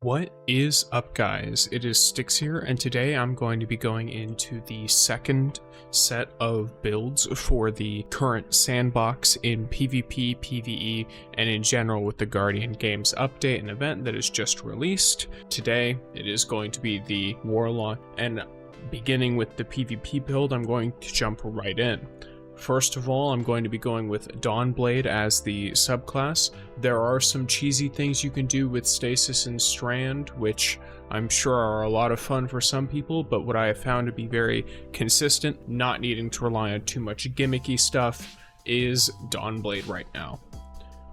What is up, guys? It is Styx here, and today I'm going to be going into the second set of builds for the current sandbox in PvP, PvE, and in general with the Guardian Games update and event that is just released. Today, it is going to be the Warlock, and beginning with the PvP build, I'm going to jump right in. First of all, I'm going to be going with Dawnblade as the subclass. There are some cheesy things you can do with Stasis and Strand, which I'm sure are a lot of fun for some people, but what I have found to be very consistent, not needing to rely on too much gimmicky stuff, is Dawnblade right now.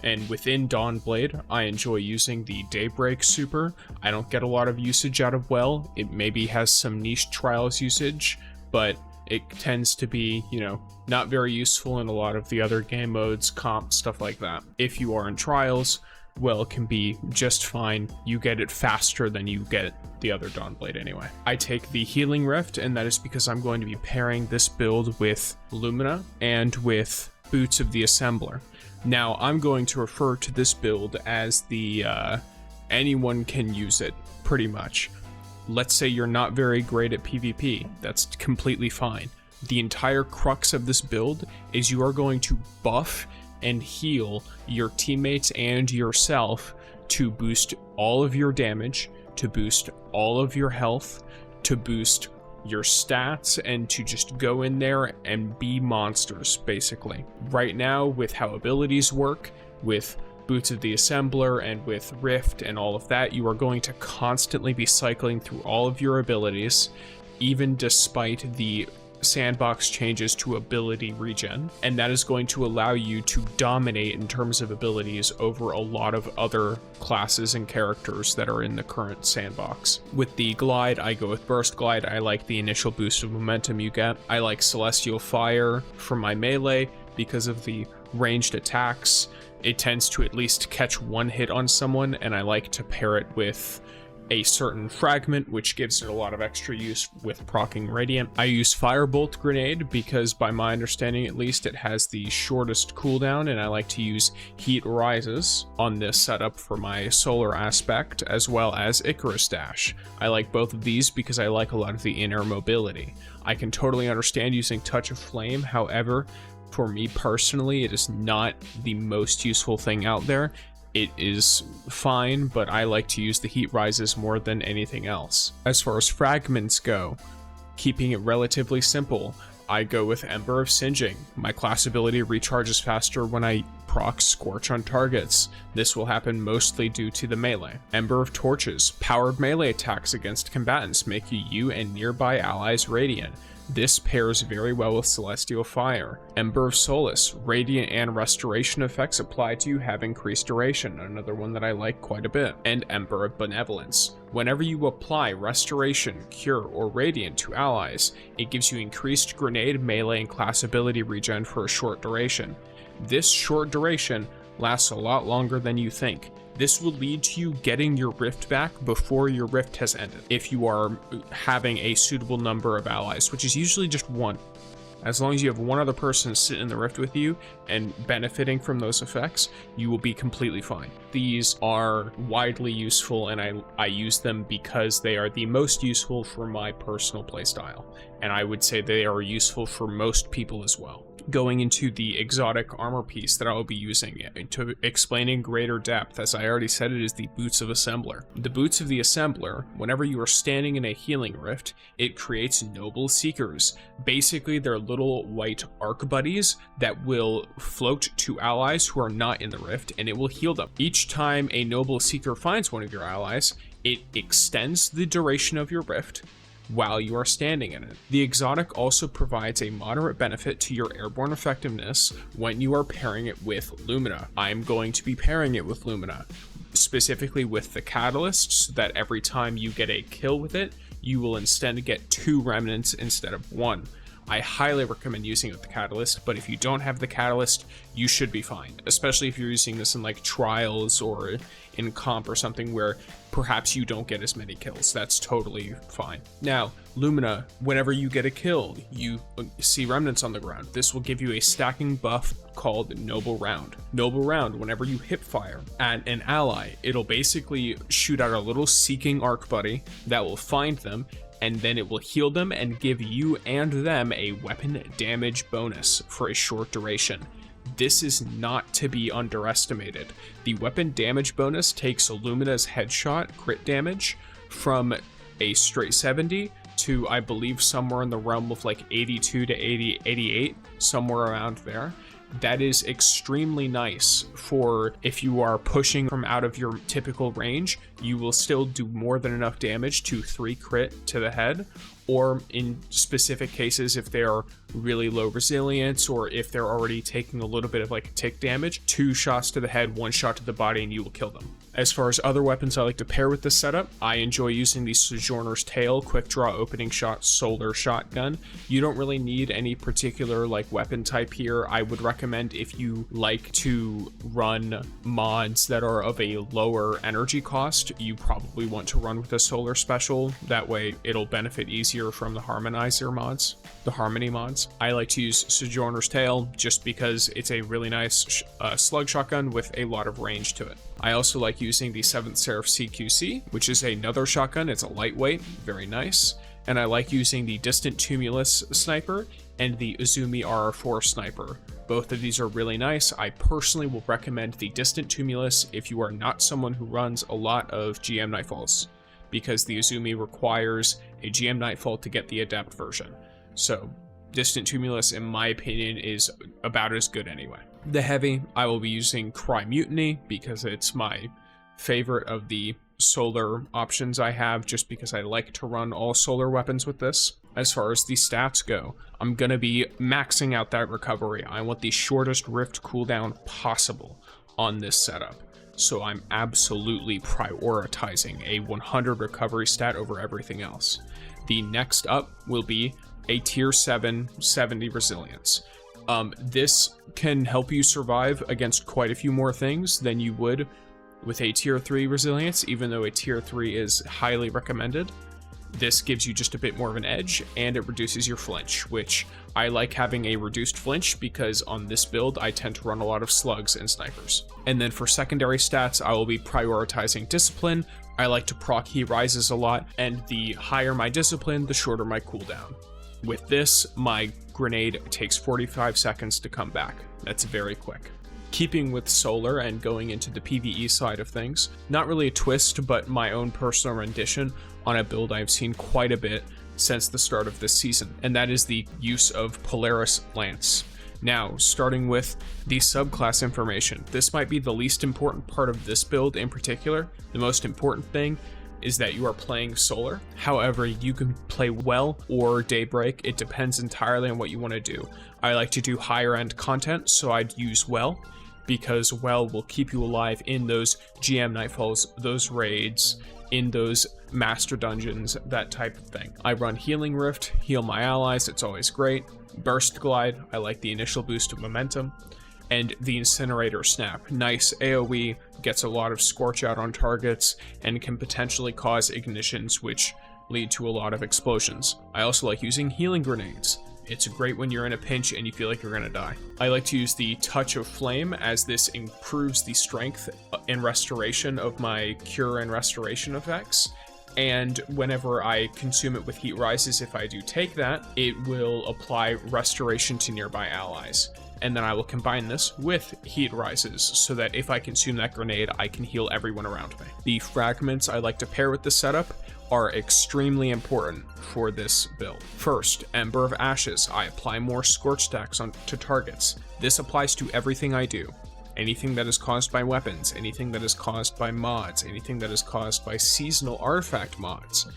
And within Dawnblade, I enjoy using the Daybreak super. I don't get a lot of usage out of Well. It maybe has some niche trials usage, but it tends to be, not very useful in a lot of the other game modes, comp, stuff like that. If you are in trials, Well can be just fine. You get it faster than you get the other Dawnblade anyway. I take the Healing Rift, and that is because I'm going to be pairing this build with Lumina and with Boots of the Assembler. Now, I'm going to refer to this build as the anyone can use it, pretty much. Let's say you're not very great at PvP, that's completely fine. The entire crux of this build is you are going to buff and heal your teammates and yourself to boost all of your damage, to boost all of your health, to boost your stats, and to just go in there and be monsters, basically. Right now, with how abilities work, with Boots of the Assembler and with Rift and all of that, you are going to constantly be cycling through all of your abilities, even despite the sandbox changes to ability regen, and that is going to allow you to dominate in terms of abilities over a lot of other classes and characters that are in the current sandbox. With the Glide, I go with Burst Glide. I like the initial boost of momentum you get. I like Celestial Fire for my melee because of the ranged attacks. It tends to at least catch one hit on someone, and I like to pair it with a certain fragment, which gives it a lot of extra use with proccing Radiant. I use Firebolt Grenade because, by my understanding at least, it has the shortest cooldown, and I like to use Heat Rises on this setup for my solar aspect, as well as Icarus Dash. I like both of these because I like a lot of the inner mobility. I can totally understand using Touch of Flame, however, for me personally, it is not the most useful thing out there. It is fine, but I like to use the Heat Rises more than anything else. As far as fragments go, keeping it relatively simple, I go with Ember of Singeing. My class ability recharges faster when I proc Scorch on targets. This will happen mostly due to the melee. Ember of Torches. Powered melee attacks against combatants make you and nearby allies radiant. This pairs very well with Celestial Fire. Ember of Solace. Radiant and Restoration effects applied to you have increased duration, another one that I like quite a bit. And Ember of Benevolence. Whenever you apply Restoration, Cure, or Radiant to allies, it gives you increased grenade, melee, and class ability regen for a short duration. This short duration lasts a lot longer than you think. This will lead to you getting your Rift back before your Rift has ended, if you are having a suitable number of allies, which is usually just one. As long as you have one other person sitting in the Rift with you and benefiting from those effects, you will be completely fine. These are widely useful, and I use them because they are the most useful for my personal playstyle, and I would say they are useful for most people as well. Going into the exotic armor piece that I will be using to explain in greater depth, as I already said, it is the Boots of Assembler. The Boots of the Assembler, whenever you are standing in a healing rift, it creates Noble Seekers. Basically, they're little white arc buddies that will float to allies who are not in the rift, and it will heal them. Each time a Noble Seeker finds one of your allies, it extends the duration of your rift while you are standing in it. The exotic also provides a moderate benefit to your airborne effectiveness when you are pairing it with Lumina. I'm going to be pairing it with Lumina, specifically with the Catalyst, so that every time you get a kill with it, you will instead get 2 remnants instead of 1. I highly recommend using it with the catalyst, but if you don't have the catalyst, you should be fine, especially if you're using this in like trials or in comp or something where perhaps you don't get as many kills. That's totally fine. Now, Lumina, whenever you get a kill, you see remnants on the ground. This will give you a stacking buff called Noble Round. Noble Round, whenever you hip fire at an ally, it'll basically shoot out a little seeking arc buddy that will find them, and then it will heal them and give you and them a weapon damage bonus for a short duration. This is not to be underestimated. The weapon damage bonus takes Lumina's headshot crit damage from a straight 70 to, I believe, somewhere in the realm of like 82 to 88, somewhere around there. That is extremely nice for if you are pushing from out of your typical range, you will still do more than enough damage to 3 crit to the head, or in specific cases, if they are really low resilience or if they're already taking a little bit of like tick damage, 2 shots to the head, 1 shot to the body, and you will kill them. As far as other weapons I like to pair with this setup, I enjoy using the Sojourner's Tale quick draw opening shot solar shotgun. You don't really need any particular like weapon type here. I would recommend, if you like to run mods that are of a lower energy cost, you probably want to run with a solar special. That way it'll benefit easier from the harmonizer mods, the harmony mods. I like to use Sojourner's Tale just because it's a really nice slug shotgun with a lot of range to it. I also like using the 7th Seraph CQC, which is another shotgun. It's a lightweight, very nice. And I like using the Distant Tumulus sniper and the Uzume RR4 sniper. Both of these are really nice. I personally will recommend the Distant Tumulus if you are not someone who runs a lot of GM Nightfalls, because the Uzume requires a GM Nightfall to get the Adept version. So Distant Tumulus, in my opinion, is about as good anyway. The heavy, I will be using Cry Mutiny because it's my favorite of the solar options I have, just because I like to run all solar weapons with this. As far as the stats go, I'm going to be maxing out that recovery. I want the shortest rift cooldown possible on this setup. So I'm absolutely prioritizing a 100 recovery stat over everything else. The next up will be a tier 7 70 resilience. This can help you survive against quite a few more things than you would with a tier 3 resilience, even though a tier 3 is highly recommended. This gives you just a bit more of an edge, and it reduces your flinch, which I like having a reduced flinch because on this build I tend to run a lot of slugs and snipers. And then for secondary stats, I will be prioritizing discipline. I like to proc heat rises a lot, and the higher my discipline, the shorter my cooldown. With this, my grenade takes 45 seconds to come back. That's very quick. Keeping with solar and going into the PvE side of things, not really a twist, but my own personal rendition on a build I've seen quite a bit since the start of this season, and that is the use of Polaris Lance. Now, starting with the subclass information, this might be the least important part of this build in particular. The most important thing is that you are playing solar. However, you can play well or daybreak. It depends entirely on what you want to do. I like to do higher end content, so I'd use well, because well will keep you alive in those GM Nightfalls, those raids, in those master dungeons, that type of thing. I run Healing Rift, heal my allies, it's always great. Burst Glide, I like the initial boost of momentum. And the Incinerator Snap, nice AoE, gets a lot of scorch out on targets, and can potentially cause ignitions, which lead to a lot of explosions. I also like using healing grenades. It's great when you're in a pinch and you feel like you're gonna die. I like to use the Touch of Flame, as this improves the strength and restoration of my cure and restoration effects. And whenever I consume it with heat rises, if I do take that, it will apply restoration to nearby allies. And then I will combine this with heat rises so that if I consume that grenade, I can heal everyone around me. The fragments I like to pair with this setup are extremely important for this build. First, Ember of Ashes. I apply more scorch stacks to targets. This applies to everything I do. Anything that is caused by weapons, anything that is caused by mods, anything that is caused by seasonal artifact mods.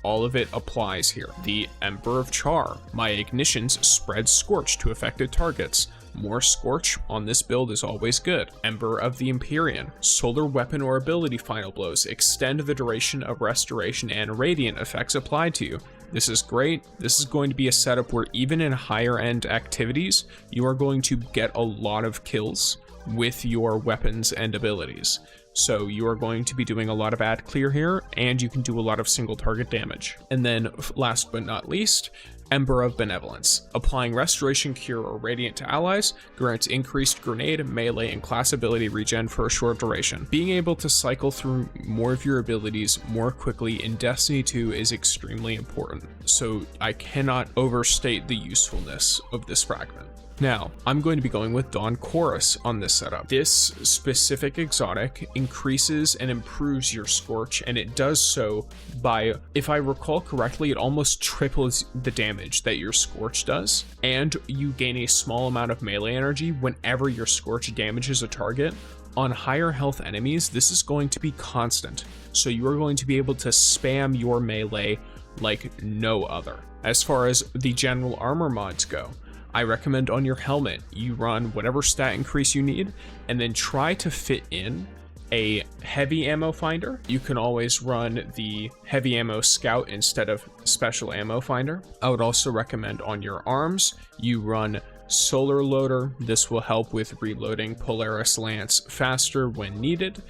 All of it applies here. The Ember of Char. My ignitions spread scorch to affected targets. More scorch on this build is always good. Ember of the Empyrean. Solar weapon or ability final blows extend the duration of restoration and radiant effects applied to you. This is great. This is going to be a setup where even in higher end activities, you are going to get a lot of kills with your weapons and abilities. So you are going to be doing a lot of ad clear here, and you can do a lot of single target damage. And then last but not least, Ember of Benevolence. Applying Restoration, Cure, or Radiant to allies grants increased grenade, melee, and class ability regen for a short duration. Being able to cycle through more of your abilities more quickly in Destiny 2 is extremely important, so I cannot overstate the usefulness of this fragment. Now, I'm going to be going with Dawn Chorus on this setup. This specific exotic increases and improves your Scorch, and it does so by, if I recall correctly, it almost triples the damage that your Scorch does, and you gain a small amount of melee energy whenever your Scorch damages a target. On higher health enemies, this is going to be constant, so you are going to be able to spam your melee like no other. As far as the general armor mods go, I recommend on your helmet, you run whatever stat increase you need, and then try to fit in a heavy ammo finder. You can always run the heavy ammo scout instead of special ammo finder. I would also recommend on your arms, you run solar loader. This will help with reloading Polaris Lance faster when needed,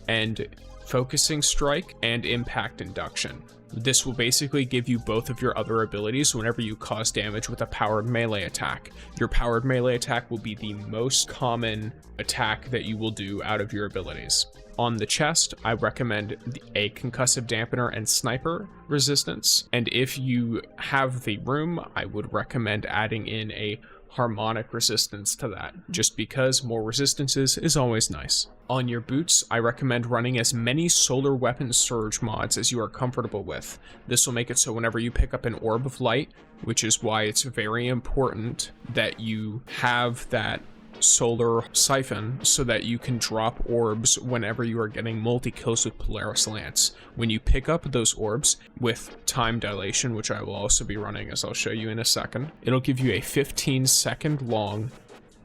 and focusing strike and impact induction. This will basically give you both of your other abilities whenever you cause damage with a powered melee attack. Your powered melee attack will be the most common attack that you will do out of your abilities. On the chest, I recommend a concussive dampener and sniper resistance, and if you have the room, I would recommend adding in a harmonic resistance to that, just because more resistances is always nice. On your boots, I recommend running as many solar weapon surge mods as you are comfortable with. This will make it so whenever you pick up an orb of light, which is why it's very important that you have that solar siphon so that you can drop orbs whenever you are getting multi-kills with Polaris Lance. When you pick up those orbs with time dilation, which I will also be running as I'll show you in a second, it'll give you a 15-second long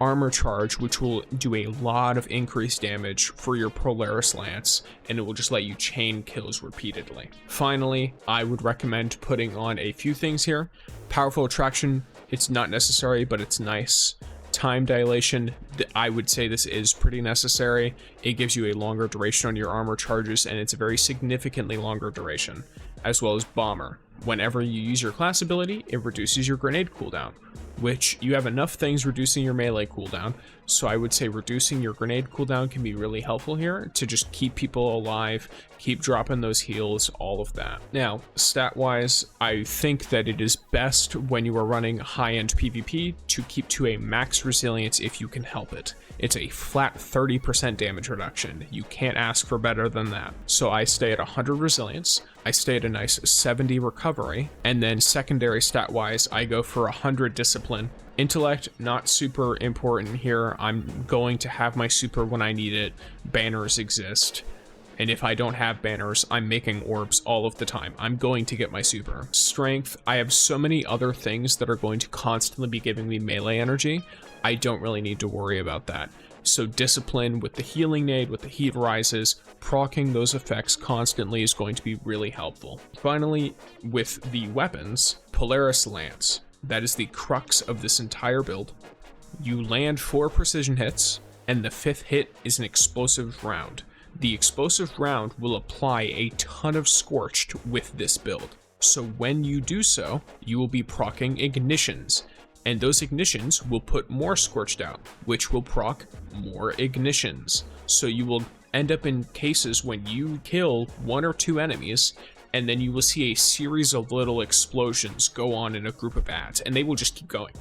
armor charge, which will do a lot of increased damage for your Polaris Lance, and it will just let you chain kills repeatedly. Finally, I would recommend putting on a few things here. Powerful Attraction, it's not necessary, but it's nice. Time dilation, I would say this is pretty necessary. It gives you a longer duration on your armor charges, and it's a very significantly longer duration, as well as Bomber. Whenever you use your class ability, it reduces your grenade cooldown, which you have enough things reducing your melee cooldown, so I would say reducing your grenade cooldown can be really helpful here to just keep people alive, keep dropping those heals, all of that. Now, stat-wise, I think that it is best when you are running high-end PvP to keep to a max resilience if you can help it. It's a flat 30% damage reduction. You can't ask for better than that. So I stay at 100 resilience, I stay at a nice 70 recovery, and then secondary stat-wise, I go for 100 discipline. Intellect, not super important here. I'm going to have my super when I need it. Banners exist. And if I don't have banners, I'm making orbs all of the time. I'm going to get my super. Strength, I have so many other things that are going to constantly be giving me melee energy. I don't really need to worry about that. So discipline with the healing nade, with the heat rises, proccing those effects constantly is going to be really helpful. Finally, with the weapons, Polaris Lance. That is the crux of this entire build. You land 4 precision hits, and the 5th hit is an explosive round. The explosive round will apply a ton of Scorched with this build. So when you do so, you will be proccing ignitions, and those ignitions will put more Scorched out, which will proc more ignitions. So you will end up in cases when you kill 1 or 2 enemies, and then you will see a series of little explosions go on in a group of ads, and they will just keep going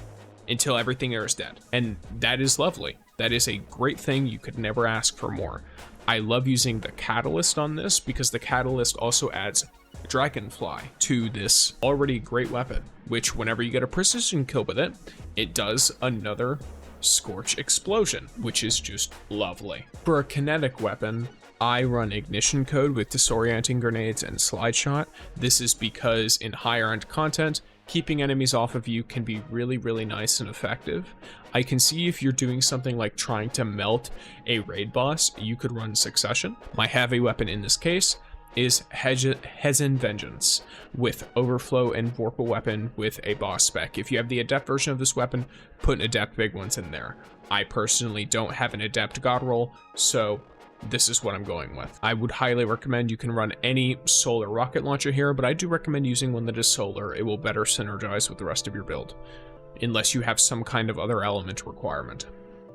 until everything there is dead. And that is lovely. That is a great thing. You could never ask for more. I love using the Catalyst on this because the Catalyst also adds Dragonfly to this already great weapon, which whenever you get a precision kill with it, it does another Scorch explosion, which is just lovely. For a kinetic weapon, I run Ignition Code with disorienting grenades and slide shot. This is because in higher end content, keeping enemies off of you can be really, really nice and effective. I can see if you're doing something like trying to melt a raid boss, you could run Succession. My heavy weapon in this case is Hezen Vengeance with Overflow and Vorpal Weapon with a boss spec. If you have the Adept version of this weapon, put an Adept Big Ones in there. I personally don't have an Adept God roll, so this is what I'm going with. I would highly recommend you can run any solar rocket launcher here, but I do recommend using one that is solar. It will better synergize with the rest of your build, unless you have some kind of other element requirement.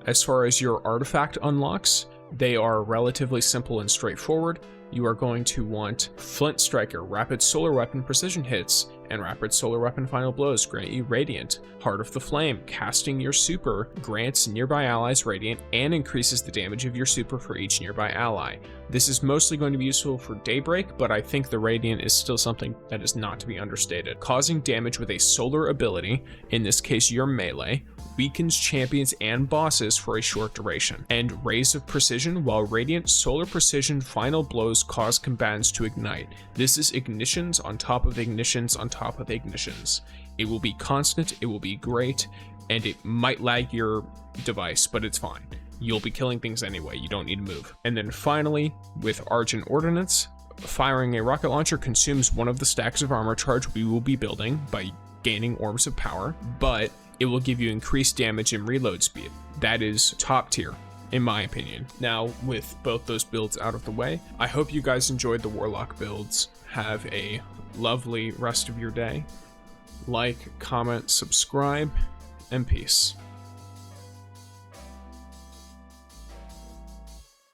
As far as your artifact unlocks, they are relatively simple and straightforward. You are going to want Flint Striker, Rapid Solar Weapon Precision Hits, and Rapid Solar Weapon Final Blows grant you Radiant. Heart of the Flame, casting your super grants nearby allies Radiant and increases the damage of your super for each nearby ally. This is mostly going to be useful for Daybreak, but I think the Radiant is still something that is not to be understated. Causing damage with a solar ability, in this case your melee, weakens champions and bosses for a short duration. And Rays of Precision, while Radiant Solar Precision Final Blows cause combatants to ignite. This is ignitions on top of ignitions on top of ignitions. It will be constant, it will be great, and it might lag your device, but it's fine. You'll be killing things anyway, you don't need to move. And then finally, with Argent Ordnance, firing a rocket launcher consumes one of the stacks of armor charge we will be building by gaining Orbs of Power, but it will give you increased damage and reload speed. That is top tier, in my opinion. Now, with both those builds out of the way, I hope you guys enjoyed the Warlock builds. Have a lovely rest of your day. Like, comment, subscribe, and peace.